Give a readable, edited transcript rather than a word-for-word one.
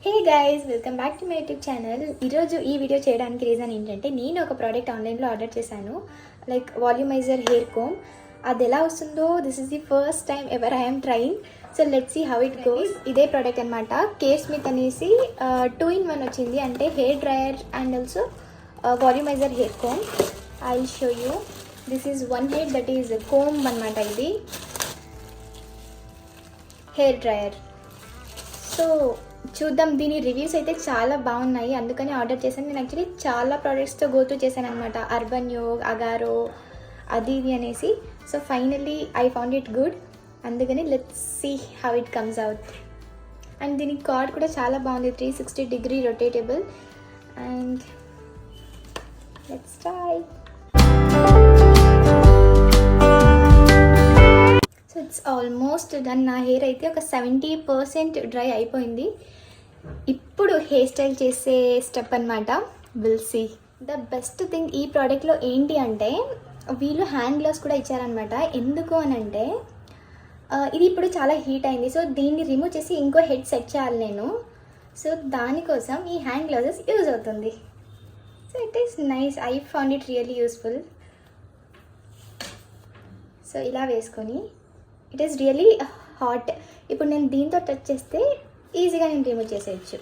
Hey guys, welcome back to my YouTube channel. ఈరోజు ఈ video చేయడానికి రీజన్ ఏంటంటే నేను ఒక ప్రోడక్ట్ ఆన్లైన్లో ఆర్డర్ చేశాను, లైక్ వాల్యూమైజర్ హెయిర్ కోమ్. అది ఎలా వస్తుందో this is the first time ever I'm trying. So let's see how it goes. ఇదే ప్రోడక్ట్ అనమాట, కేర్ స్మిత్ అనేసి 2-in-1 వచ్చింది, అంటే hair dryer and also volumizer hair comb. I will show you. This is one head, that is comb అనమాట. ఇది hair dryer. So చూద్దాం, దీని reviews అయితే చాలా బాగున్నాయి, అందుకని ఆర్డర్ చేశాను. నేను యాక్చువల్లీ చాలా ప్రోడక్ట్స్తో గో త్రూ చేశాను అనమాట, అర్బన్ యోగ్, అగారో, అది ఇది అనేసి. So finally I found it good, అందుకని let's see how it comes out. And దీని కార్డ్ కూడా చాలా బాగుంది, 360-degree rotatable. And let's try. So it's almost done. నా హెయిర్ అయితే ఒక 70% డ్రై అయిపోయింది. ఇప్పుడు హెయిర్ స్టైల్ చేసే స్టెప్ అనమాట, will see. The best thing ఈ ప్రోడక్ట్లో ఏంటి అంటే, వీళ్ళు హ్యాండ్ గ్లౌస్ కూడా ఇచ్చారనమాట. ఎందుకు అని అంటే, ఇది ఇప్పుడు చాలా హీట్ అయింది, సో దీన్ని రిమూవ్ చేసి ఇంకో హెడ్ సెట్ చేయాలి నేను. సో దానికోసం ఈ హ్యాండ్ గ్లౌజెస్ యూజ్ అవుతుంది. So it is nice, I found it really useful. So ఇలా వేసుకొని, ఇట్ ఈస్ రియల్లీ హాట్. ఇప్పుడు నేను దీంతో టచ్ చేస్తే ఈజీగా నేను రిమూవ్ చేసేయచ్చు.